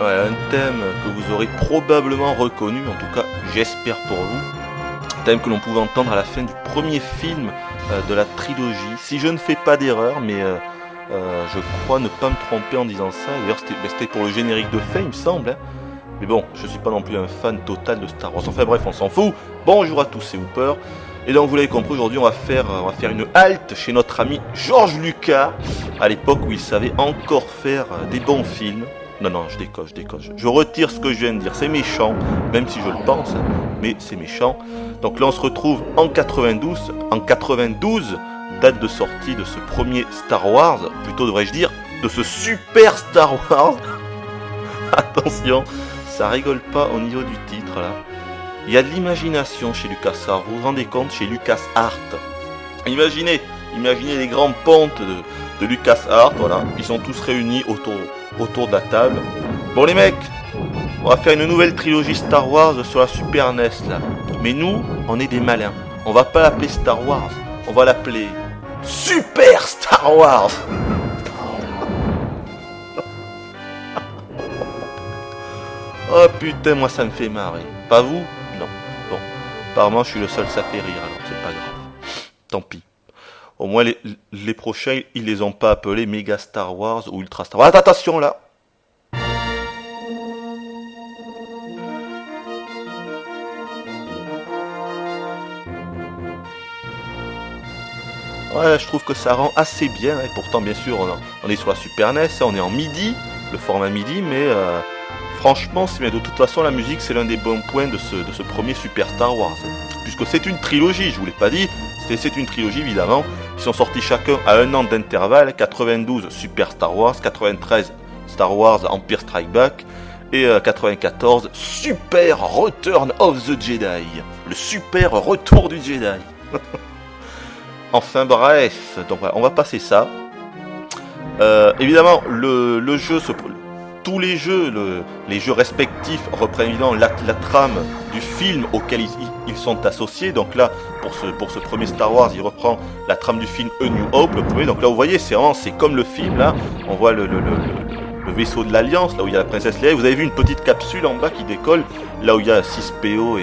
Ouais, un thème que vous aurez probablement reconnu, en tout cas j'espère pour vous. Thème que l'on pouvait entendre à la fin du premier film de la trilogie. Si je ne fais pas d'erreur, mais je crois ne pas me tromper en disant ça. D'ailleurs c'était pour le générique de fin il me semble. Hein. Mais bon, je suis pas non plus un fan total de Star Wars. Enfin bref, on s'en fout. Bonjour à tous, c'est Hooper. Et donc vous l'avez compris, aujourd'hui on va faire une halte chez notre ami George Lucas, à l'époque où il savait encore faire des bons films. Non, je déconne. Je retire ce que je viens de dire, c'est méchant, même si je le pense, mais c'est méchant. Donc là on se retrouve en 92, date de sortie de ce premier Star Wars, plutôt devrais-je dire, de ce super Star Wars. Attention, ça rigole pas au niveau du titre là. Il y a de l'imagination chez LucasArts, vous vous rendez compte, chez LucasArts. Imaginez les grands pontes de LucasArts, voilà, ils sont tous réunis autour de la table. Bon les mecs, on va faire une nouvelle trilogie Star Wars sur la Super NES là. Mais nous, on est des malins. On va pas l'appeler Star Wars, on va l'appeler Super Star Wars. Oh putain, moi ça me fait marrer. Pas vous? Non. Bon, apparemment je suis le seul, ça fait rire, alors c'est pas grave. Tant pis. Au moins les prochains, ils les ont pas appelés Mega Star Wars ou Ultra Star Wars. Attention là. Ouais, je trouve que ça rend assez bien. Et pourtant, bien sûr, on est sur la Super NES, on est en MIDI, le format MIDI, mais franchement, mais de toute façon, la musique, c'est l'un des bons points de ce premier Super Star Wars. Puisque c'est une trilogie, je vous l'ai pas dit, c'est une trilogie évidemment. Ils sont sortis chacun à un an d'intervalle, 92 Super Star Wars, 93 Star Wars Empire Strike Back, et 94 Super Return of the Jedi. Le super retour du Jedi. Enfin bref, donc voilà, on va passer ça. Évidemment, le jeu, tous les jeux, les jeux respectifs reprennent évidemment la trame du film auquel ils sont associés. Donc là, pour ce premier Star Wars, il reprend la trame du film A New Hope, le premier. Donc là, vous voyez, c'est comme le film là. On voit le vaisseau de l'Alliance, là où il y a la princesse Leia. Vous avez vu une petite capsule en bas qui décolle, là où il y a 6PO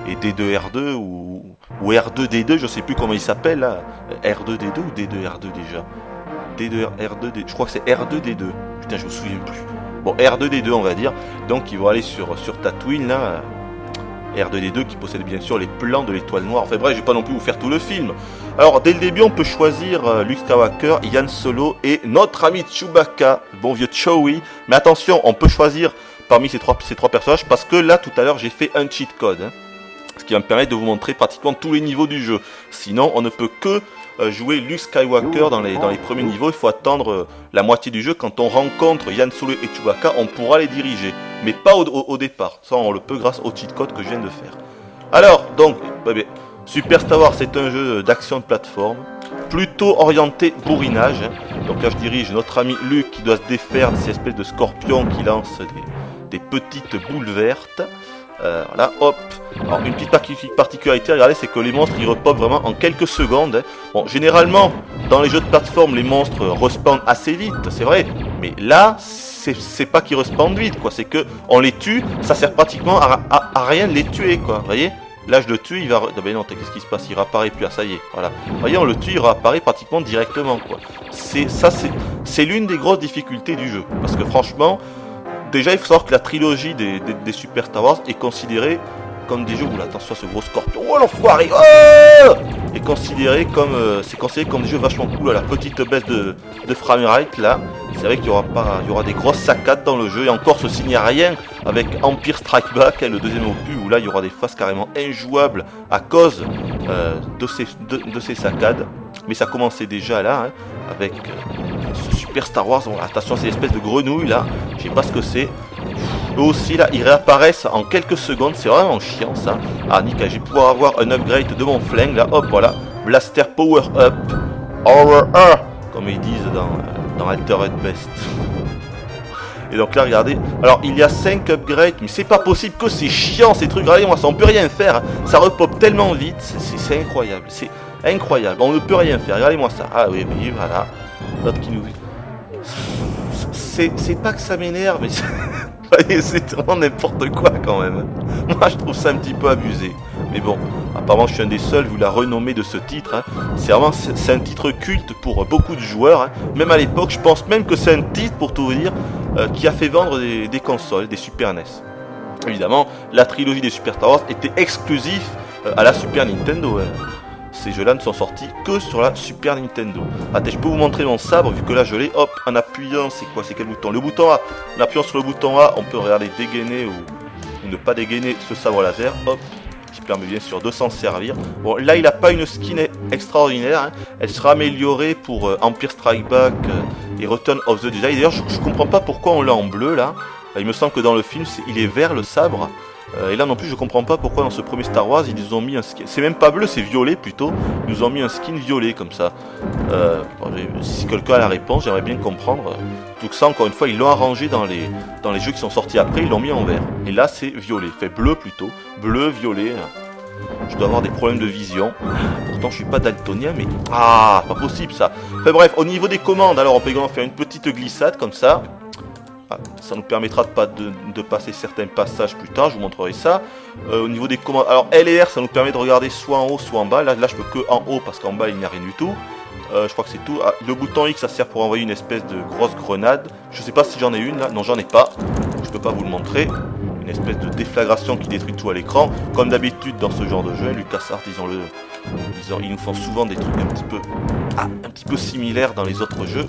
et D2R2 ou R2D2, je sais plus comment il s'appelle là. R2D2 ou D2R2 déjà? D2R2D, je crois que c'est R2D2. Putain, je me souviens plus. Bon, R2D2 on va dire. Donc ils vont aller sur Tatooine là. R2D2 qui possède bien sûr les plans de l'étoile noire. Enfin bref, je vais pas non plus vous faire tout le film. Alors dès le début on peut choisir Luke Skywalker, Han Solo et notre ami Chewbacca, le bon vieux Chewie. Mais attention, on peut choisir parmi ces trois personnages parce que là tout à l'heure j'ai fait un cheat code. Ce qui va me permettre de vous montrer pratiquement tous les niveaux du jeu. Sinon on ne peut que jouer Luke Skywalker dans les premiers niveaux. Il faut attendre la moitié du jeu. Quand on rencontre Han Solo et Chewbacca, on pourra les diriger, mais pas au départ. Ça on le peut grâce au cheat code que je viens de faire. Alors donc Super Star Wars, c'est un jeu d'action de plateforme plutôt orienté bourrinage. Donc là je dirige notre ami Luke qui doit se défaire de ces espèces de scorpions qui lancent des petites boules vertes. Voilà, hop. Alors une petite particularité, regardez, c'est que les monstres ils repopent vraiment en quelques secondes. Bon, généralement, dans les jeux de plateforme, les monstres respawnent assez vite, c'est vrai. Mais là, c'est pas qu'ils respawnent vite, quoi. C'est que on les tue, ça sert pratiquement à rien de les tuer, quoi. Vous voyez? Là, je le tue, il va. Ben non, qu'est-ce qui se passe? Il réapparaît plus. Ah, ça y est, voilà. Vous voyez, on le tue, il réapparaît pratiquement directement, quoi. C'est l'une des grosses difficultés du jeu, parce que franchement. Déjà, il faut savoir que la trilogie des Super Star Wars est considérée comme des jeux où attention à ce gros scorpion. Oh l'enfoiré! Oh est considéré comme des jeux vachement cool. La petite baisse de framerate là. C'est vrai qu'il y aura des grosses saccades dans le jeu. Et encore, ceci n'est rien avec Empire Strike Back, le deuxième opus, où là il y aura des phases carrément injouables à cause de ces saccades. Mais ça commençait déjà là, avec ce Super Star Wars. Bon, attention à ces espèces de grenouilles là. Je sais pas ce que c'est. Eux aussi là, ils réapparaissent en quelques secondes. C'est vraiment chiant ça. Ah nickel, je vais pouvoir avoir un upgrade de mon flingue là. Hop, voilà. Blaster Power Up. Power Up, comme ils disent dans Altered Best. Et donc là, regardez. Alors, il y a 5 upgrades, mais c'est pas possible que c'est chiant ces trucs. Regardez, moi, ça on peut rien faire. Ça repop tellement vite. C'est incroyable. C'est incroyable. On ne peut rien faire. Regardez-moi ça. Ah oui, voilà. L'autre qui nous. C'est pas que ça m'énerve, mais voyez, c'est vraiment n'importe quoi quand même. Moi je trouve ça un petit peu abusé. Mais bon, apparemment je suis un des seuls vu la renommée de ce titre. Hein. C'est un titre culte pour beaucoup de joueurs. Hein. Même à l'époque, je pense même que c'est un titre, pour tout vous dire, qui a fait vendre des consoles, des Super NES. Évidemment, la trilogie des Super Star Wars était exclusive à la Super Nintendo. Hein. Ces jeux-là ne sont sortis que sur la Super Nintendo. Attends, je peux vous montrer mon sabre, vu que là je l'ai. Hop, en appuyant, c'est quoi? C'est quel bouton? Le bouton A. En appuyant sur le bouton A, on peut regarder dégainer ou ne pas dégainer ce sabre laser. Hop, qui permet bien sûr de s'en servir. Bon, là il n'a pas une skin extraordinaire. Hein. Elle sera améliorée pour Empire Strike Back et Return of the Jedi. D'ailleurs, je comprends pas pourquoi on l'a en bleu là. Il me semble que dans le film, il est vert le sabre. Et là non plus je comprends pas pourquoi dans ce premier Star Wars ils nous ont mis un skin. C'est même pas bleu, c'est violet plutôt. Ils nous ont mis un skin violet comme ça. Si quelqu'un a la réponse, j'aimerais bien comprendre. Tout ça encore une fois ils l'ont arrangé dans les jeux qui sont sortis après, ils l'ont mis en vert. Et là c'est violet, fait bleu plutôt. Bleu, violet. Je dois avoir des problèmes de vision. Pourtant je suis pas daltonien mais... Ah, pas possible ça. Enfin bref, au niveau des commandes, alors on peut également faire une petite glissade comme ça. Ça nous permettra de passer certains passages plus tard, je vous montrerai ça. Au niveau des commandes, alors L et R ça nous permet de regarder soit en haut soit en bas. Là je peux que en haut parce qu'en bas il n'y a rien du tout. Je crois que c'est tout. Ah, le bouton X ça sert pour envoyer une espèce de grosse grenade. Je sais pas si j'en ai une là, non j'en ai pas. Je peux pas vous le montrer. Une espèce de déflagration qui détruit tout à l'écran. Comme d'habitude dans ce genre de jeu, LucasArts ils nous font souvent des trucs un petit peu similaires dans les autres jeux.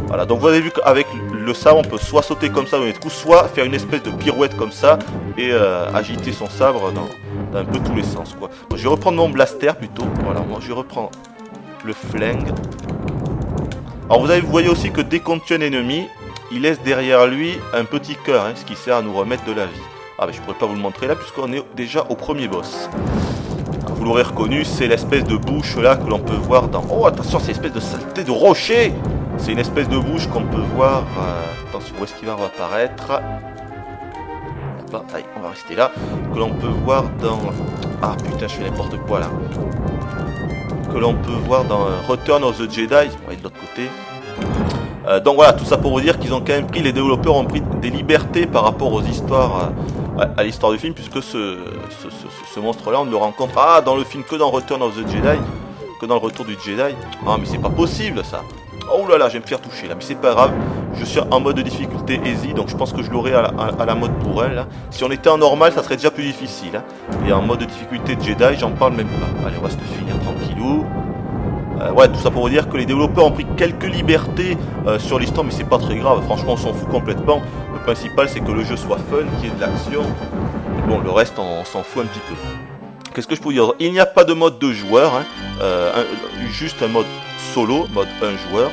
Voilà, donc vous avez vu qu'avec le sabre, on peut soit sauter comme ça, donner de coups, soit faire une espèce de pirouette comme ça et agiter son sabre dans un peu tous les sens, quoi. Bon, je vais reprendre mon blaster plutôt. Voilà, moi je reprends le flingue. Alors vous voyez aussi que dès qu'on tue un ennemi, il laisse derrière lui un petit cœur, hein, ce qui sert à nous remettre de la vie. Ah mais je pourrais pas vous le montrer là puisqu'on est déjà au premier boss. Alors, vous l'aurez reconnu, c'est l'espèce de bouche là que l'on peut voir dans... Oh attention, c'est l'espèce de saleté de rocher. C'est une espèce de bouche qu'on peut voir... Attention, où est-ce qu'il va apparaître? Allez, on va rester là. Que l'on peut voir dans... Ah putain, je fais n'importe quoi là. Que l'on peut voir dans Return of the Jedi. On va aller de l'autre côté. Donc voilà, tout ça pour vous dire qu'ils ont quand même pris... Les développeurs ont pris des libertés par rapport aux histoires... à l'histoire du film, puisque ce monstre-là, on ne le rencontre dans le film que dans Return of the Jedi. Que dans le Retour du Jedi. Ah mais c'est pas possible ça. Oh là là, je vais me faire toucher là, mais c'est pas grave. Je suis en mode de difficulté easy, donc je pense que je l'aurai à la mode pour elle. Là. Si on était en normal, ça serait déjà plus difficile. Hein. Et en mode de difficulté de Jedi, j'en parle même pas. Allez, on va se le finir tranquillou. Ouais, tout ça pour vous dire que les développeurs ont pris quelques libertés sur l'histoire, mais c'est pas très grave. Franchement, on s'en fout complètement. Le principal, c'est que le jeu soit fun, qu'il y ait de l'action. Bon, le reste, on s'en fout un petit peu. Qu'est-ce que je peux vous dire? Il n'y a pas de mode de joueur, hein. Juste un mode solo, mode 1 joueur.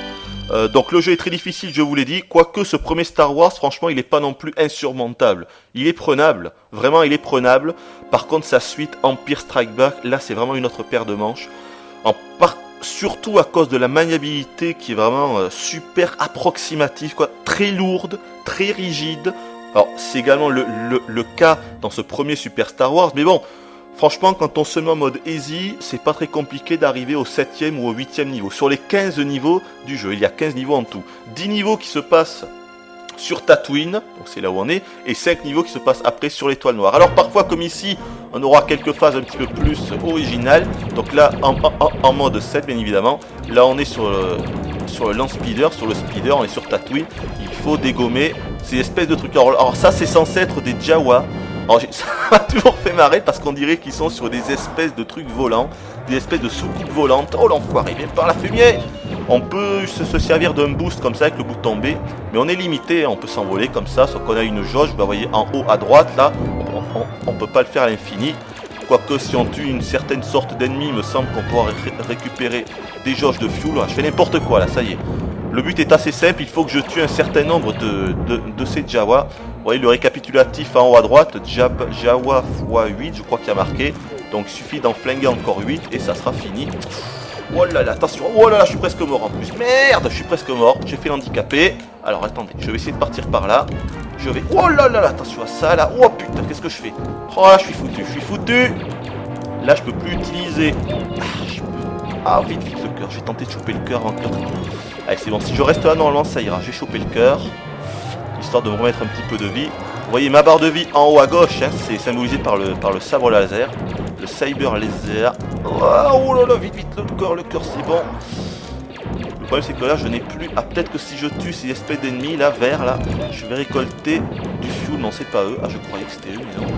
Donc le jeu est très difficile, je vous l'ai dit, quoique ce premier Star Wars, franchement, il n'est pas non plus insurmontable. Il est prenable, vraiment il est prenable. Par contre, sa suite, Empire Strike Back, là c'est vraiment une autre paire de manches. Surtout à cause de la maniabilité qui est vraiment super approximative, quoi, très lourde, très rigide. Alors c'est également le cas dans ce premier Super Star Wars, mais bon... Franchement, quand on se met en mode easy, c'est pas très compliqué d'arriver au 7e ou au 8e niveau. Sur les 15 niveaux du jeu, il y a 15 niveaux en tout. 10 niveaux qui se passent sur Tatooine, donc c'est là où on est, et 5 niveaux qui se passent après sur l'étoile noire. Alors parfois, comme ici, on aura quelques phases un petit peu plus originales. Donc là, en mode 7, bien évidemment. Là, on est sur le lance speeder, sur le speeder, on est sur Tatooine. Il faut dégommer ces espèces de trucs. Alors ça, c'est censé être des Jawa. Alors, ça m'a toujours fait marrer parce qu'on dirait qu'ils sont sur des espèces de trucs volants, des espèces de soucoupes volantes. Oh l'enfoiré, viens par la fumier. On peut se servir d'un boost comme ça avec le bouton B, mais on est limité, on peut s'envoler comme ça, sauf qu'on a une jauge, vous voyez en haut à droite là, on peut pas le faire à l'infini. Quoique si on tue une certaine sorte d'ennemi, il me semble qu'on pourra récupérer des jauges de fuel. Je fais n'importe quoi là, ça y est. Le but est assez simple, il faut que je tue un certain nombre de ces Jawa. Vous voyez le récapitulatif en haut à droite, Jawa x 8, je crois qu'il y a marqué. Donc il suffit d'en flinguer encore 8 et ça sera fini. Oh là là, attention, oh là là, je suis presque mort en plus. Merde, je suis presque mort, j'ai fait l'handicapé. Alors attendez, je vais essayer de partir par là. Je vais... Oh là là, attention à ça là. Oh putain, qu'est-ce que je fais? Oh là, je suis foutu. Là, je peux plus utiliser... Ah, vite, le cœur. Je vais tenter de choper le cœur avant que l'autre... Allez, c'est bon, si je reste là, normalement, ça ira. J'ai chopé le cœur. histoire de me remettre un petit peu de vie. Vous voyez ma barre de vie en haut à gauche, hein, c'est symbolisé par le sabre laser, le saber laser. Oh là là, vite, vite, le cœur, c'est bon. Le problème c'est que là je n'ai plus... Ah, peut-être que si je tue ces espèces d'ennemis là, verts là, je vais récolter du fuel. Non, c'est pas eux. Ah, je croyais que c'était eux, mais non.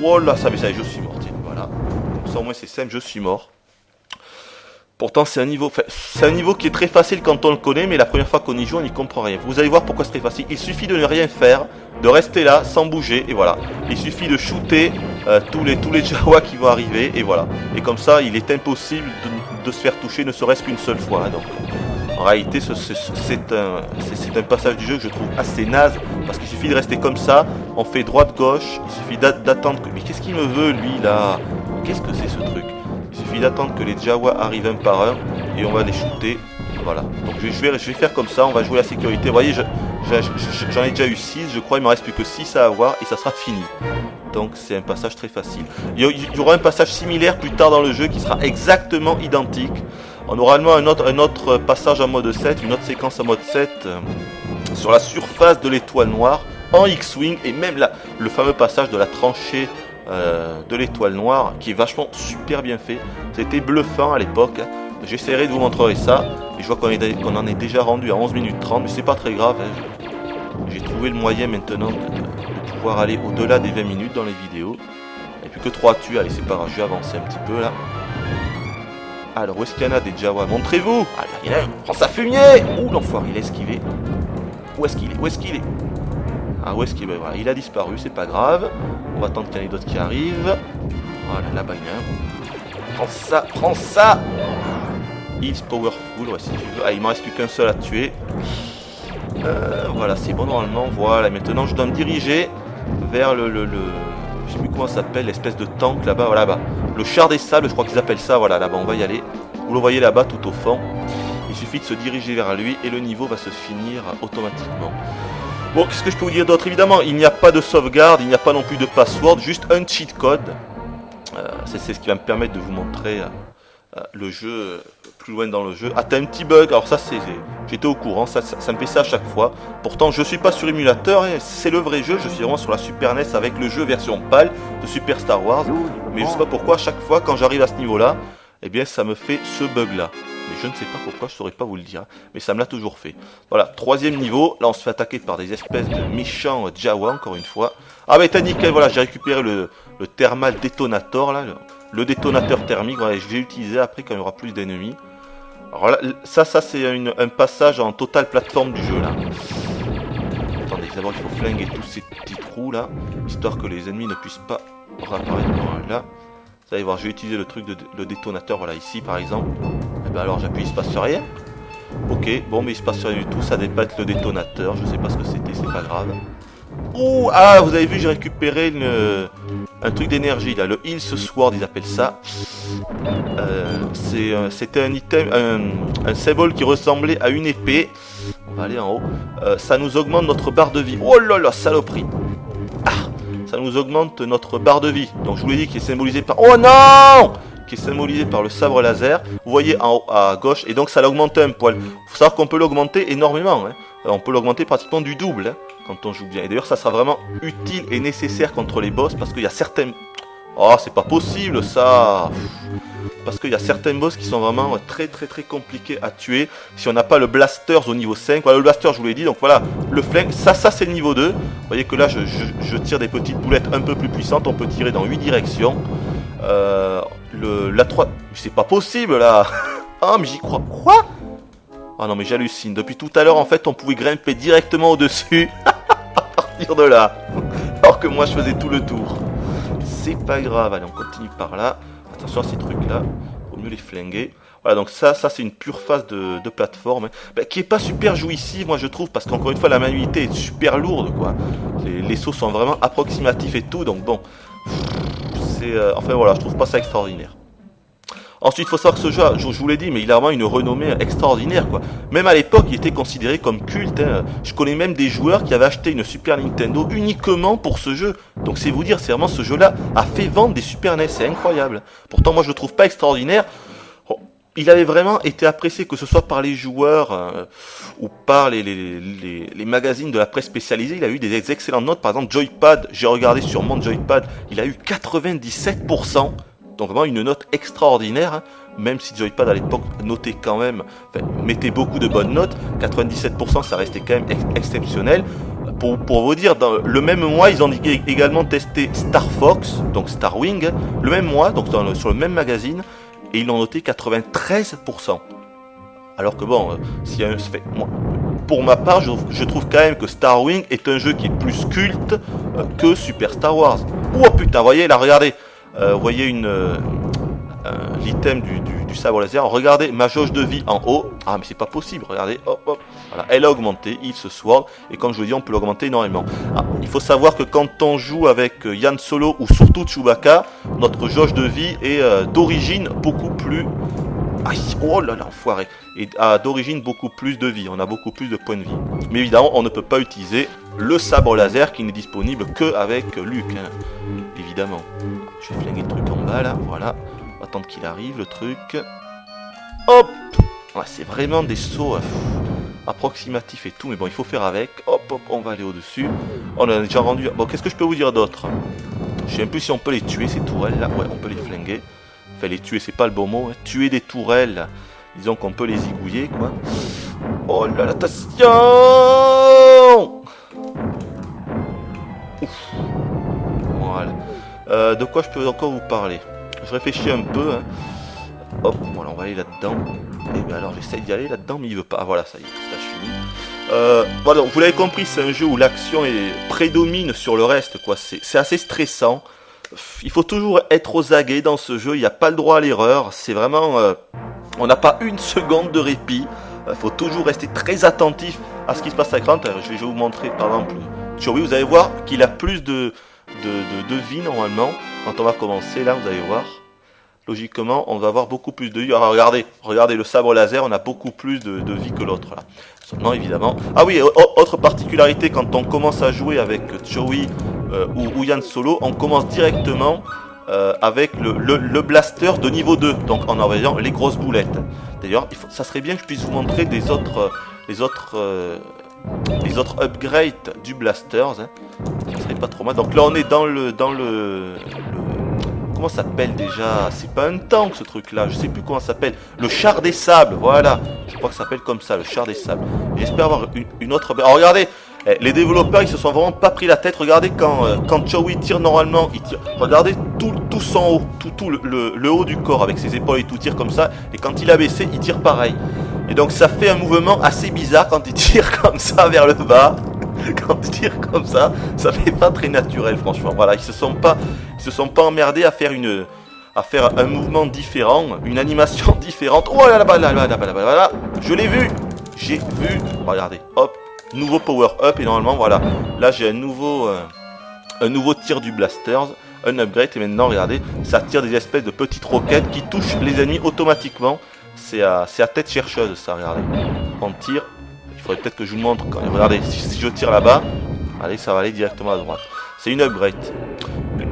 Oh là, ça, mais ça y est, je suis mort, tiens, voilà. Comme ça au moins c'est simple, je suis mort. Pourtant c'est un niveau qui est très facile quand on le connaît, mais la première fois qu'on y joue on n'y comprend rien. Vous allez voir pourquoi c'est très facile. Il suffit de ne rien faire, de rester là sans bouger, et voilà. Il suffit de shooter tous les Jawa qui vont arriver, et voilà. Et comme ça il est impossible de se faire toucher ne serait-ce qu'une seule fois. Donc en réalité c'est un passage du jeu que je trouve assez naze, parce qu'il suffit de rester comme ça, on fait droite-gauche, il suffit d'attendre que... Mais qu'est-ce qu'il me veut lui là? Qu'est-ce que c'est ce truc? Il suffit d'attendre que les Jawa arrivent un par un et on va les shooter. Voilà. Donc je vais faire comme ça, on va jouer la sécurité. Vous voyez, j'en ai déjà eu 6, je crois, il ne me reste plus que 6 à avoir et ça sera fini. Donc c'est un passage très facile. Il y aura un passage similaire plus tard dans le jeu qui sera exactement identique. On aura un autre passage en mode 7, une autre séquence en mode 7 sur la surface de l'étoile noire en X-Wing, et même là, le fameux passage de la tranchée de l'étoile noire qui est vachement super bien fait. C'était bluffant à l'époque. J'essaierai de vous montrer ça. Et je vois qu'on en est déjà rendu à 11 minutes 30, mais c'est pas très grave. J'ai trouvé le moyen maintenant de pouvoir aller au-delà des 20 minutes dans les vidéos. Et puis que 3 tues, allez c'est pas grave, je vais avancer un petit peu là. Alors où est-ce qu'il y en a des Jawa? Montrez-vous. Ah là, il y en a un, prends sa fumier. Ouh l'enfoiré, il a esquivé. Où est-ce qu'il est? Où est-ce qu'il est? Ah où est-ce qu'il est? Voilà, il a disparu, c'est pas grave. On va attendre qu'il y en ait d'autres qui arrivent. Voilà, là-bas il y en a un. Prends ça, prends ça. He's powerful, ouais si tu veux. Ah, il m'en reste plus qu'un seul à tuer. Voilà, c'est bon normalement. Voilà, maintenant je dois me diriger vers je sais plus comment ça s'appelle, l'espèce de tank là-bas, voilà, là-bas. Le char des sables, je crois qu'ils appellent ça, voilà, là-bas, on va y aller. Vous le voyez là-bas, tout au fond. Il suffit de se diriger vers lui et le niveau va se finir automatiquement. Bon, qu'est-ce que je peux vous dire d'autre? Évidemment, il n'y a pas de sauvegarde, il n'y a pas non plus de password, juste un cheat code. C'est ce qui va me permettre de vous montrer le jeu plus loin dans le jeu. Ah, t'as un petit bug, alors ça j'étais au courant, ça me fait ça à chaque fois. Pourtant je suis pas sur émulateur, hein, c'est le vrai jeu, je suis vraiment sur la Super NES avec le jeu version PAL de Super Star Wars. Mais je sais pas pourquoi à chaque fois quand j'arrive à ce niveau là, eh bien ça me fait ce bug là. Mais je ne sais pas pourquoi, je saurais pas vous le dire, mais ça me l'a toujours fait. Voilà, 3e niveau, là on se fait attaquer par des espèces de méchants Jawa encore une fois. Ah bah t'as nickel, voilà, j'ai récupéré le thermal détonator là, le détonateur thermique, voilà, je vais l'utiliser après quand il y aura plus d'ennemis. Alors là, ça c'est un passage en totale plateforme du jeu là. Attendez, d'abord il faut flinguer tous ces petits trous là, histoire que les ennemis ne puissent pas réapparaître. Voilà. Vous allez voir, je vais utiliser le truc le détonateur, voilà ici par exemple. Et ben alors j'appuie, il se passe rien. Ok, bon mais il se passe rien du tout, ça n'est pas être le détonateur, je sais pas ce que c'était, c'est pas grave. Oh, ah vous avez vu, j'ai récupéré un truc d'énergie là, le Health Sword ils appellent ça. C'était un item, un symbole qui ressemblait à une épée. On va aller en haut. Ça nous augmente notre barre de vie. Oh là là, saloperie. Ah, ça nous augmente notre barre de vie. Donc je vous l'ai dit, qui est symbolisé par... Oh non, qui est symbolisé par le sabre laser. Vous voyez en haut à gauche, et donc ça l'a augmenté un poil. Il faut savoir qu'on peut l'augmenter énormément. Hein. On peut l'augmenter pratiquement du double hein, quand on joue bien. Et d'ailleurs ça sera vraiment utile et nécessaire contre les boss, parce qu'il y a certains... Oh, c'est pas possible ça. Parce qu'il y a certains boss qui sont vraiment très compliqués à tuer si on n'a pas le blasters au niveau 5. Voilà, le blaster je vous l'ai dit, donc voilà, le flingue, ça c'est le niveau 2. Vous voyez que là je tire des petites boulettes un peu plus puissantes, on peut tirer dans 8 directions. La 3, c'est pas possible là. Ah mais j'y crois, quoi? Ah non mais j'hallucine, depuis tout à l'heure en fait on pouvait grimper directement au-dessus à partir de là. Alors que moi je faisais tout le tour. C'est pas grave, allez on continue par là. Attention à ces trucs là, faut mieux les flinguer. Voilà, donc ça c'est une pure phase de plateforme qui est pas super jouissive moi je trouve, parce qu'encore une fois la maniabilité est super lourde quoi. Les sauts sont vraiment approximatifs et tout, donc bon, c'est enfin voilà, je trouve pas ça extraordinaire. Ensuite, il faut savoir que ce jeu, je vous l'ai dit, mais il a vraiment une renommée extraordinaire, quoi. Même à l'époque, il était considéré comme culte. Hein. Je connais même des joueurs qui avaient acheté une Super Nintendo uniquement pour ce jeu. Donc c'est vous dire, c'est vraiment ce jeu-là a fait vendre des Super NES, c'est incroyable. Pourtant, moi, je le trouve pas extraordinaire. Oh, il avait vraiment été apprécié, que ce soit par les joueurs ou par les magazines de la presse spécialisée. Il a eu des excellentes notes. Par exemple, Joypad, j'ai regardé sur mon Joypad, il a eu 97%. Donc vraiment une note extraordinaire, hein. Même si Joypad à l'époque notait quand même, enfin, mettait beaucoup de bonnes notes, 97% ça restait quand même exceptionnel. Pour vous dire, dans le même mois, ils ont également testé Star Fox, donc Star Wing, le même mois, donc sur le même magazine, et ils l'ont noté 93%. Alors que bon, pour ma part, je trouve quand même que Star Wing est un jeu qui est plus culte que Super Star Wars. Oh putain, vous voyez, là, regardez, vous voyez l'item du sabre laser. Regardez ma jauge de vie en haut. Ah, mais c'est pas possible, regardez, hop, hop. Voilà, elle a augmenté, il se sword, et comme je vous le dis, on peut l'augmenter énormément. Ah, il faut savoir que quand on joue avec Han Solo ou surtout Chewbacca, notre jauge de vie est d'origine beaucoup plus... Aïe, oh là là, enfoiré. Et d'origine beaucoup plus de vie, on a beaucoup plus de points de vie. Mais évidemment, on ne peut pas utiliser le sabre laser qui n'est disponible qu'avec Luke, hein. Évidemment. Je vais flinguer le truc en bas là, voilà. On va attendre qu'il arrive le truc. Hop, ouais, c'est vraiment des sauts approximatifs et tout, mais bon, il faut faire avec. Hop, hop, on va aller au-dessus. On a déjà rendu... Bon, qu'est-ce que je peux vous dire d'autre? Je sais un peu si on peut les tuer, ces tourelles là. Ouais, on peut les flinguer. Enfin, les tuer, c'est pas le bon mot, hein. Tuer des tourelles, disons qu'on peut les zigouiller, quoi. Oh là là, attention! Ouf. Voilà. De quoi je peux encore vous parler? Je réfléchis un peu, hein. Hop, voilà, on va aller là-dedans. Et bien alors, j'essaie d'y aller là-dedans, mais il veut pas. Ah, voilà, ça y est, c'est fini. Voilà, vous l'avez compris, c'est un jeu où l'action prédomine sur le reste, quoi. C'est assez stressant. Il faut toujours être aux aguets dans ce jeu, il n'y a pas le droit à l'erreur, c'est vraiment... on n'a pas une seconde de répit, il faut toujours rester très attentif à ce qui se passe à l'écran. Je vais vous montrer par exemple Chewie, vous allez voir qu'il a plus de vie normalement. Quand on va commencer là, vous allez voir, logiquement on va avoir beaucoup plus de vie. Alors regardez le sabre laser, on a beaucoup plus de vie que l'autre là. Seulement évidemment... Ah oui, autre particularité, quand on commence à jouer avec Chewie ou Han Solo, on commence directement avec le blaster de niveau 2, donc en envoyant les grosses boulettes. D'ailleurs, ça serait bien que je puisse vous montrer les autres upgrades du blasters, hein. Ça serait pas trop mal. Donc là on est dans le comment ça s'appelle déjà? C'est pas un tank ce truc là, je sais plus comment ça s'appelle. Le char des sables, voilà. Je crois que ça s'appelle comme ça, le char des sables. J'espère avoir une autre... Alors regardez, les développeurs ils se sont vraiment pas pris la tête. Regardez quand Chewie tire normalement, il tire. Regardez tout son haut, tout le haut du corps avec ses épaules et tout tire comme ça. Et quand il a baissé, il tire pareil. Et donc ça fait un mouvement assez bizarre quand il tire comme ça vers le bas. Quand il tire comme ça fait pas très naturel franchement. Voilà, ils se sont pas emmerdés à faire un mouvement différent, une animation différente. Oh là là, je l'ai vu, j'ai vu. Regardez, hop, nouveau power up et normalement voilà, là j'ai un nouveau tir du blasters, un upgrade et maintenant regardez, ça tire des espèces de petites roquettes qui touchent les ennemis automatiquement. C'est à tête chercheuse ça, regardez. On tire. Il faudrait peut-être que je vous montre. Regardez, si je tire là-bas, allez, ça va aller directement à droite. C'est une upgrade.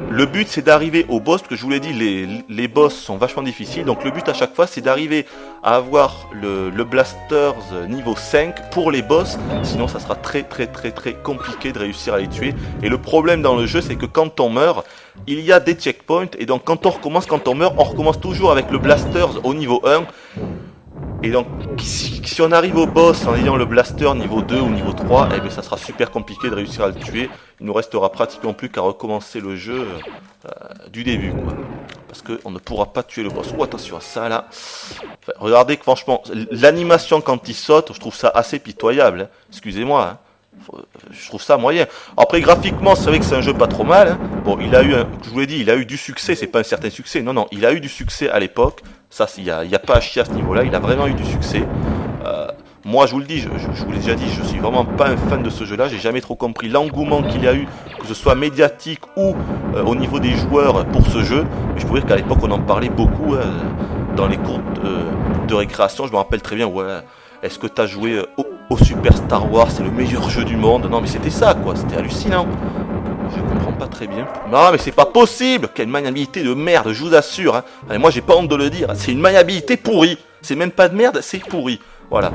Le but, c'est d'arriver au boss, parce que je vous l'ai dit, les boss sont vachement difficiles. Donc le but à chaque fois, c'est d'arriver à avoir le blasters niveau 5 pour les boss. Sinon, ça sera très compliqué de réussir à les tuer. Et le problème dans le jeu, c'est que quand on meurt, il y a des checkpoints. Et donc quand on meurt, on recommence toujours avec le blasters au niveau 1. Et donc, si on arrive au boss en ayant le blaster niveau 2 ou niveau 3, eh bien, ça sera super compliqué de réussir à le tuer. Il nous restera pratiquement plus qu'à recommencer le jeu du début, quoi. Parce qu'on ne pourra pas tuer le boss. Oh, attention à ça, là. Enfin, regardez que franchement, l'animation quand il saute, je trouve ça assez pitoyable, hein. Excusez-moi, hein. Je trouve ça moyen. Après graphiquement c'est vrai que c'est un jeu pas trop mal, hein. Bon, il a eu je vous l'ai dit, il a eu du succès, c'est pas un certain succès. Non, il a eu du succès à l'époque. Ça, il y a pas à chier à ce niveau-là. Il a vraiment eu du succès. Moi, je vous le dis, je vous l'ai déjà dit, je suis vraiment pas un fan de ce jeu-là. J'ai jamais trop compris l'engouement qu'il y a eu, que ce soit médiatique ou au niveau des joueurs pour ce jeu. Mais je pourrais dire qu'à l'époque, on en parlait beaucoup dans les cours de récréation. Je me rappelle très bien. Ouais, est-ce que t'as joué au Super Star Wars? C'est le meilleur jeu du monde. Non, mais c'était ça, quoi. C'était hallucinant. Je comprends pas très bien. Non, mais c'est pas possible. Quelle maniabilité de merde, je vous assure, hein. Allez, moi, j'ai pas honte de le dire. C'est une maniabilité pourrie. C'est même pas de merde, c'est pourri. Voilà.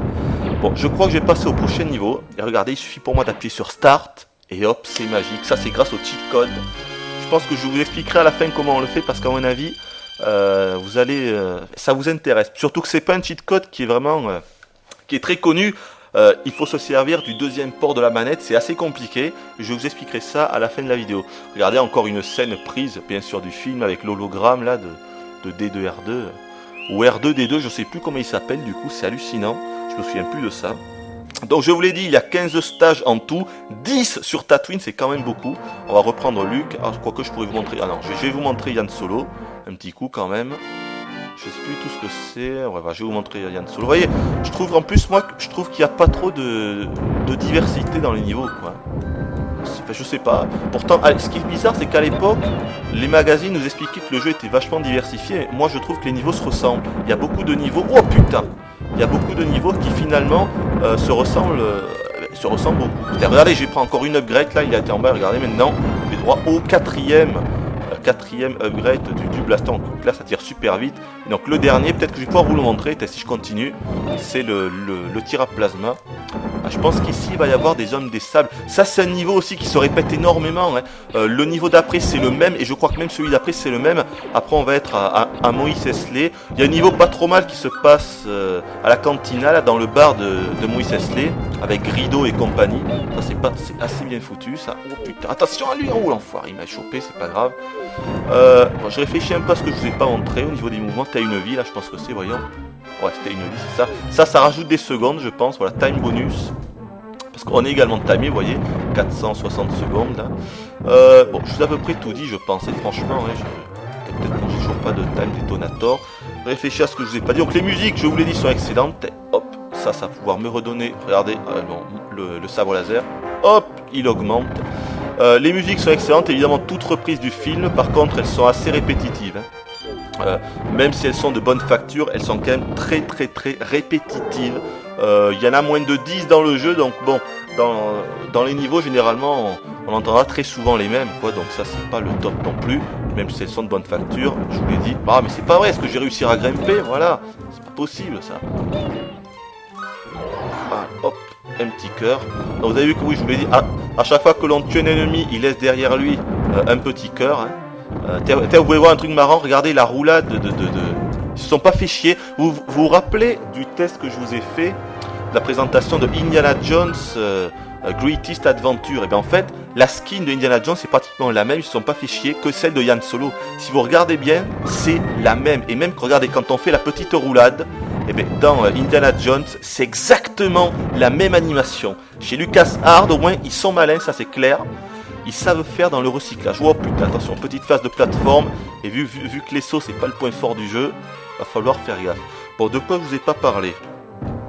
Bon, je crois que je vais passer au prochain niveau. Et regardez, il suffit pour moi d'appuyer sur Start. Et hop, c'est magique. Ça, c'est grâce au cheat code. Je pense que je vous expliquerai à la fin comment on le fait, parce qu'à mon avis, vous allez, ça vous intéresse. Surtout que c'est pas un cheat code qui est vraiment, qui est très connu. Il faut se servir du deuxième port de la manette, c'est assez compliqué. Je vous expliquerai ça à la fin de la vidéo. Regardez encore une scène prise, bien sûr, du film avec l'hologramme là de D2R2 ou R2D2, je sais plus comment il s'appelle. Du coup, c'est hallucinant. Je me souviens plus de ça. Donc je vous l'ai dit, il y a 15 stages en tout, 10 sur Tatooine, c'est quand même beaucoup. On va reprendre Luke. Alors je crois que je pourrais vous montrer. Ah non, je vais vous montrer Yann Solo, un petit coup quand même. Je sais plus tout ce que c'est. Ouais, je vais vous montrer Yann Solo. Vous voyez, je trouve en plus, moi, je trouve qu'il n'y a pas trop de diversité dans les niveaux, quoi. Enfin, je sais pas. Pourtant, ce qui est bizarre, c'est qu'à l'époque, les magazines nous expliquaient que le jeu était vachement diversifié. Moi, je trouve que les niveaux se ressemblent. Il y a beaucoup de niveaux. Oh putain! Il y a beaucoup de niveaux qui finalement se ressemblent beaucoup. Regardez, j'ai pris encore une upgrade là. Il a été en bas. Regardez maintenant, j'ai droit au quatrième upgrade du blaster. Donc là ça tire super vite. Et donc le dernier, peut-être que je vais pouvoir vous le montrer si je continue, c'est le tir à plasma. Ah, je pense qu'ici il va y avoir des hommes des sables. Ça c'est un niveau aussi qui se répète énormément, hein. Le niveau d'après c'est le même, et je crois que même celui d'après c'est le même. Après on va être à Moïse Eisley. Il y a un niveau pas trop mal qui se passe à la cantina là, dans le bar de Moïse Eisley avec Grido et compagnie. Ça c'est assez bien foutu ça. Oh putain, attention à lui. Oh l'enfoiré, il m'a chopé, c'est pas grave. Bon, je réfléchis un peu à ce que je vous ai pas montré au niveau des mouvements. T'as une vie là, je pense que c'est, voyons. Ouais, c'était une vie, c'est ça. Ça rajoute des secondes, je pense. Voilà, time bonus. Parce qu'on est également timé, vous voyez. 460 secondes là. Bon, je vous ai à peu près tout dit, je pense. Et franchement, hein, peut-être j'ai toujours pas de time détonator. Réfléchis à ce que je vous ai pas dit. Donc les musiques, je vous l'ai dit, sont excellentes. Et hop, ça va pouvoir me redonner. Regardez, le sabre laser. Hop, il augmente. Les musiques sont excellentes, évidemment toutes reprises du film, par contre elles sont assez répétitives. Même si elles sont de bonne facture, elles sont quand même très répétitives. Il y en a moins de 10 dans le jeu, donc bon, dans les niveaux généralement on entendra très souvent les mêmes, quoi, donc ça c'est pas le top non plus, même si elles sont de bonne facture, je vous l'ai dit. Ah mais c'est pas vrai, est-ce que j'ai réussi à grimper? Voilà, c'est pas possible ça. Ah, hop, un petit cœur. Donc, vous avez vu que oui, je vous l'ai dit, à chaque fois que l'on tue un ennemi, il laisse derrière lui un petit cœur. Hein. Vous pouvez voir un truc marrant, regardez la roulade Ils se sont pas fait chier. Vous vous rappelez du test que je vous ai fait, de la présentation de Indiana Jones Greatest Adventure? Et bien en fait, la skin de Indiana Jones c'est pratiquement la même, ils se sont pas fait chier que celle de Yann Solo. Si vous regardez bien, c'est la même. Et même regardez, quand on fait la petite roulade, et bien dans Indiana Jones, c'est exactement la même animation. Chez LucasArts, au moins, ils sont malins, ça c'est clair. Ils savent faire dans le recyclage. Oh putain, attention, petite phase de plateforme. Et vu que les sauts, c'est pas le point fort du jeu, va falloir faire gaffe. Bon, de quoi je vous ai pas parlé?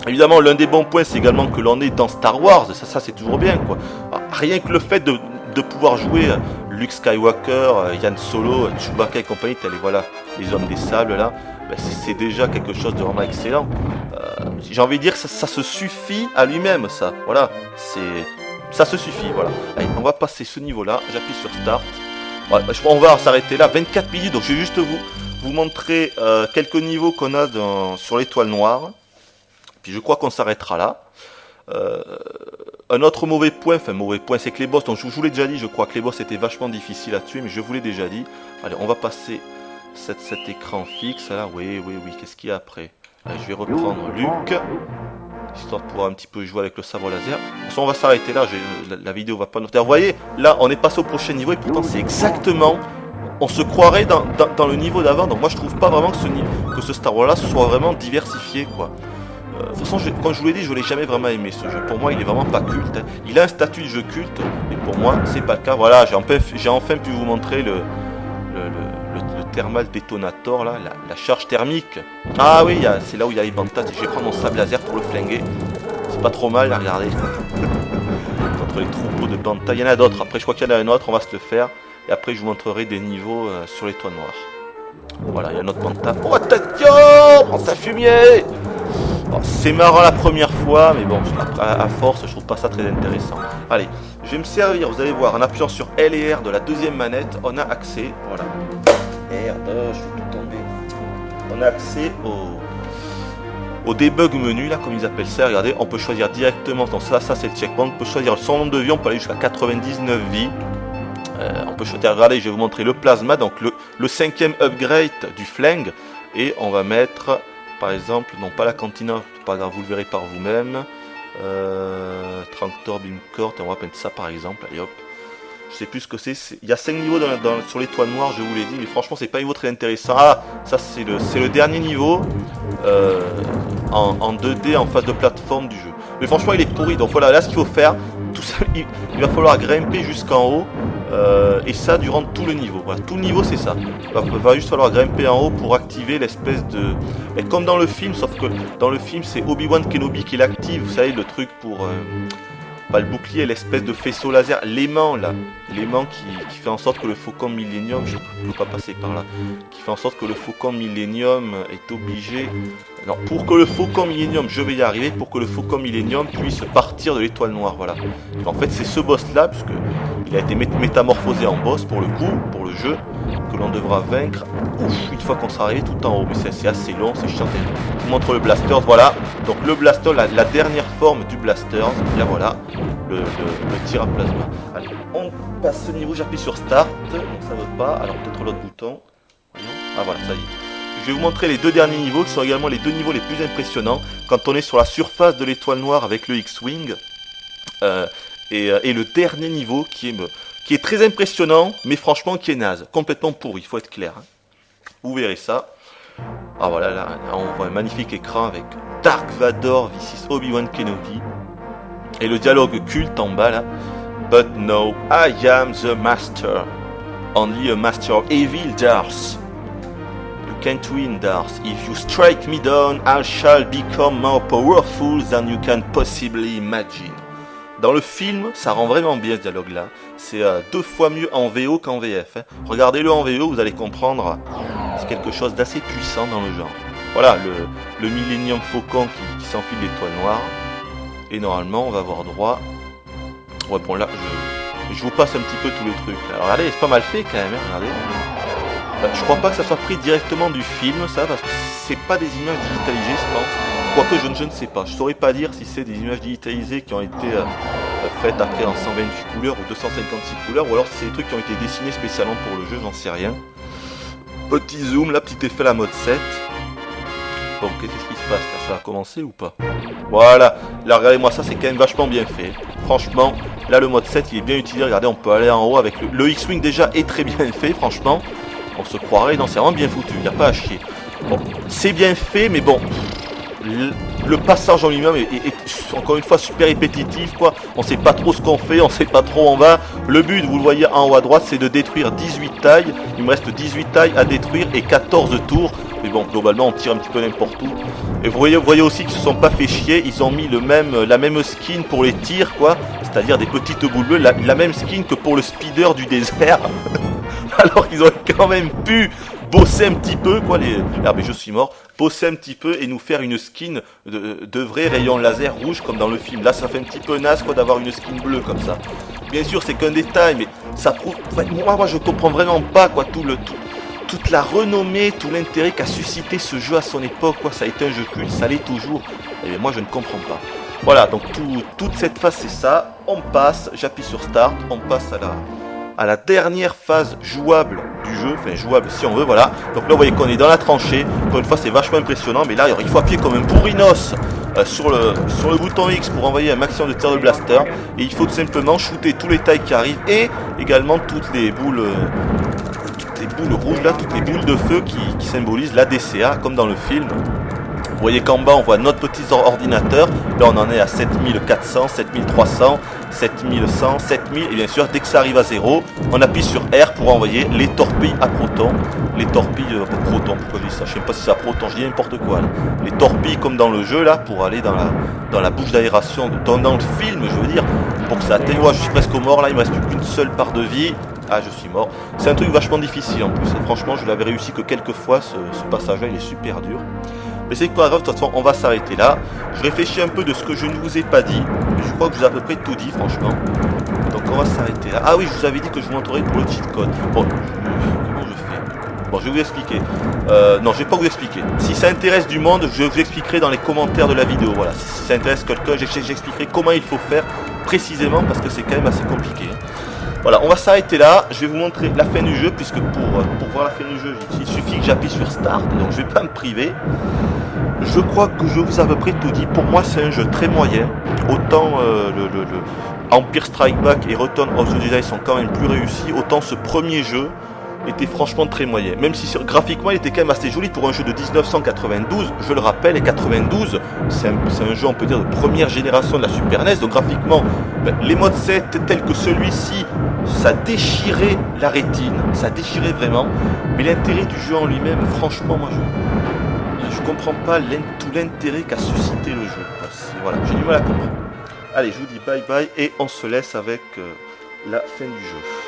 Évidemment, l'un des bons points, c'est également que l'on est dans Star Wars. Ça c'est toujours bien, quoi. Rien que le fait de pouvoir jouer Luke Skywalker, Yann Solo, Chewbacca et compagnie, voilà, les hommes des sables, là, ben, c'est déjà quelque chose de vraiment excellent. J'ai envie de dire que ça se suffit à lui-même, ça. Voilà, ça se suffit, voilà. Allez, on va passer ce niveau-là. J'appuie sur Start. Ouais, on va s'arrêter là. 24 minutes, donc je vais juste vous montrer quelques niveaux qu'on a sur l'étoile noire. Puis je crois qu'on s'arrêtera là. Un autre mauvais point, c'est que les boss, donc je vous l'ai déjà dit, je crois que les boss étaient vachement difficiles à tuer, mais je vous l'ai déjà dit. Allez, on va passer cet écran fixe là. Oui, qu'est-ce qu'il y a après? Allez, je vais reprendre Luke, histoire de pouvoir un petit peu jouer avec le sabre laser. On va s'arrêter là, la vidéo va pas nous faire. Vous voyez, là on est passé au prochain niveau et pourtant c'est exactement... On se croirait dans le niveau d'avant, donc moi je trouve pas vraiment que ce Star Wars là soit vraiment diversifié, quoi. De toute façon, comme je vous l'ai dit, je l'ai jamais vraiment aimé ce jeu. Pour moi, il est vraiment pas culte. Hein. Il a un statut de jeu culte, mais pour moi, c'est pas le cas. Voilà, j'ai enfin pu vous montrer le thermal détonator, là, la charge thermique. Ah oui, c'est là où il y a les bantas. Je vais prendre mon sable laser pour le flinguer. C'est pas trop mal, là, regardez. Contre les troupeaux de bantas. Il y en a d'autres. Après, je crois qu'il y en a un autre, on va se le faire. Et après, je vous montrerai des niveaux sur les toits noirs. Voilà, il y a un autre banta. Oh, attention! Prends sa fumier! Bon, c'est marrant la première fois, mais bon, à force, je trouve pas ça très intéressant. Allez, je vais me servir, vous allez voir, en appuyant sur L et R de la deuxième manette, on a accès, voilà. Merde, je vais tout tomber. On a accès au debug menu, là, comme ils appellent ça, regardez, on peut choisir directement, donc ça c'est le checkpoint, on peut choisir son nombre de vies, on peut aller jusqu'à 99 vies. On peut choisir, regardez, je vais vous montrer le plasma, donc le 5e upgrade du flingue, et on va mettre, par exemple, non pas la cantina, c'est pas grave, vous le verrez par vous-même, Tractor, Beamcourt, et on va mettre ça par exemple, allez hop. Je sais plus ce que c'est, il y a 5 niveaux sur l'étoile noire, je vous l'ai dit, mais franchement c'est pas un niveau très intéressant. Ah, ça c'est le dernier niveau en 2D en phase de plateforme du jeu. Mais franchement il est pourri, donc voilà, là ce qu'il faut faire, tout ça, il va falloir grimper jusqu'en haut, et ça durant tout le niveau. Voilà, tout le niveau c'est ça. Il va juste falloir grimper en haut pour activer l'espèce de... Et comme dans le film, sauf que dans le film c'est Obi-Wan Kenobi qui l'active, vous savez le truc pour... Pas le bouclier, l'espèce de faisceau laser, l'aimant là, l'aimant qui fait en sorte que le Faucon Millenium, je ne peux pas passer par là, qui fait en sorte que le Faucon Millenium est obligé, alors pour que le Faucon Millenium, je vais y arriver, pour que le Faucon Millenium puisse partir de l'étoile noire, voilà. Et en fait c'est ce boss là, puisque il a été métamorphosé en boss pour le coup, pour le jeu, que l'on devra vaincre, une fois qu'on sera arrivé tout en haut, mais c'est assez long, c'est chiant. Je vous montre le blaster, voilà, donc le blaster, la dernière forme du blaster, là voilà. Le tir à plasma. Allez, on passe ce niveau, j'appuie sur Start, donc ça veut pas, alors peut-être l'autre bouton. Ah voilà, ça y est. Je vais vous montrer les deux derniers niveaux, qui sont également les deux niveaux les plus impressionnants, quand on est sur la surface de l'étoile noire avec le X-Wing, et le dernier niveau qui est très impressionnant, mais franchement qui est naze, complètement pourri, il faut être clair. Hein. Vous verrez ça. Ah voilà, là on voit un magnifique écran avec Dark Vador vs Obi-Wan Kenobi. Et le dialogue culte en bas là. But no, I am the master. Only a master of evil, Darth. You can't win, Darth. If you strike me down, I shall become more powerful than you can possibly imagine. Dans le film, ça rend vraiment bien ce dialogue là. C'est 2 fois mieux en VO qu'en VF. Hein. Regardez-le en VO, vous allez comprendre. C'est quelque chose d'assez puissant dans le genre. Voilà, le Millennium Faucon qui s'enfuit de l'étoile noire. Et normalement, on va avoir droit... Ouais, bon, là, je vous passe un petit peu tout le truc. Alors, regardez, c'est pas mal fait, quand même, hein, regardez. Je crois pas que ça soit pris directement du film, ça, parce que c'est pas des images digitalisées, je pense. Quoique, je ne sais pas. Je saurais pas dire si c'est des images digitalisées qui ont été faites après en 128 couleurs ou 256 couleurs, ou alors si c'est des trucs qui ont été dessinés spécialement pour le jeu, j'en sais rien. Petit zoom, là, petit effet la mode 7. Bon, qu'est-ce qui se passe là? Ça va commencer ou pas? Voilà, là regardez-moi ça, c'est quand même vachement bien fait. Franchement, là le mode 7 il est bien utilisé, regardez on peut aller en haut avec le X-Wing déjà est très bien fait, franchement. On se croirait, non c'est vraiment bien foutu, il n'y a pas à chier. Bon, c'est bien fait mais bon, le passage en lui-même est encore une fois super répétitif quoi. On sait pas trop ce qu'on fait, on sait pas trop où on va. Le but, vous le voyez en haut à droite, c'est de détruire 18 tailles. Il me reste 18 tailles à détruire et 14 tours. Mais bon, globalement, on tire un petit peu n'importe où. Et vous voyez aussi qu'ils se sont pas fait chier. Ils ont mis la même skin pour les tirs, quoi. C'est-à-dire des petites boules bleues. La même skin que pour le speeder du désert. Alors qu'ils auraient quand même pu bosser un petit peu, quoi. Ah, mais je suis mort. Bosser un petit peu et nous faire une skin de vrai rayon laser rouge comme dans le film. Là, ça fait un petit peu naze, quoi, d'avoir une skin bleue comme ça. Bien sûr, c'est qu'un détail, mais ça prouve... Enfin, moi, je comprends vraiment pas, quoi, toute la renommée, tout l'intérêt qu'a suscité ce jeu à son époque, quoi. Ça a été un jeu culte, ça l'est toujours. Et moi, je ne comprends pas. Voilà, donc toute cette phase, c'est ça. On passe, j'appuie sur Start, on passe à la dernière phase jouable du jeu, enfin jouable si on veut, voilà. Donc là, vous voyez qu'on est dans la tranchée. Encore une fois, c'est vachement impressionnant, mais là, il faut appuyer comme un bourrinos sur le bouton X pour envoyer un maximum de tirs de blaster. Et il faut tout simplement shooter tous les tailles qui arrivent et également toutes les boules rouges là, toutes les boules de feu qui symbolisent la DCA comme dans le film. Vous voyez qu'en bas on voit notre petit ordinateur, là on en est à 7400, 7300, 7100, 7000 et bien sûr dès que ça arrive à 0, on appuie sur R pour envoyer les torpilles à proton. Les torpilles proton, pourquoi je dis ça? Je sais pas si c'est à proton, je dis n'importe quoi là. Les torpilles comme dans le jeu là pour aller dans la bouche d'aération, dans le film je veux dire, pour que ça atteigne. Ouais, je suis presque mort là, il me reste plus qu'une seule part de vie. Ah, je suis mort. C'est un truc vachement difficile en plus. Et franchement, je l'avais réussi que quelques fois. Ce passage-là, il est super dur. Mais c'est pas grave, de toute façon, on va s'arrêter là. Je réfléchis un peu de ce que je ne vous ai pas dit. Mais je crois que je vous ai à peu près tout dit, franchement. Donc, on va s'arrêter là. Ah oui, je vous avais dit que je vous montrerai pour le cheat code. Bon, comment je fais? Bon, je vais vous expliquer. Non, je vais pas vous expliquer. Si ça intéresse du monde, je vous expliquerai dans les commentaires de la vidéo. Voilà, si ça intéresse quelqu'un, j'expliquerai comment il faut faire précisément parce que c'est quand même assez compliqué. Voilà, on va s'arrêter là. Je vais vous montrer la fin du jeu puisque pour voir la fin du jeu, il suffit que j'appuie sur Start. Donc je vais pas me priver. Je crois que je vous ai à peu près tout dit. Pour moi, c'est un jeu très moyen. Autant le Empire Strike Back et Return of the Jedi sont quand même plus réussis, autant ce premier jeu était franchement très moyen. Même si graphiquement il était quand même assez joli pour un jeu de 1992, je le rappelle, et 92, c'est un jeu on peut dire de première génération de la Super NES, donc graphiquement, les modes 7 tels que celui-ci, ça déchirait la rétine, ça déchirait vraiment, mais l'intérêt du jeu en lui-même, franchement, moi je comprends pas tout l'intérêt qu'a suscité le jeu. Voilà, j'ai du mal à comprendre. Allez, je vous dis bye bye et on se laisse avec la fin du jeu.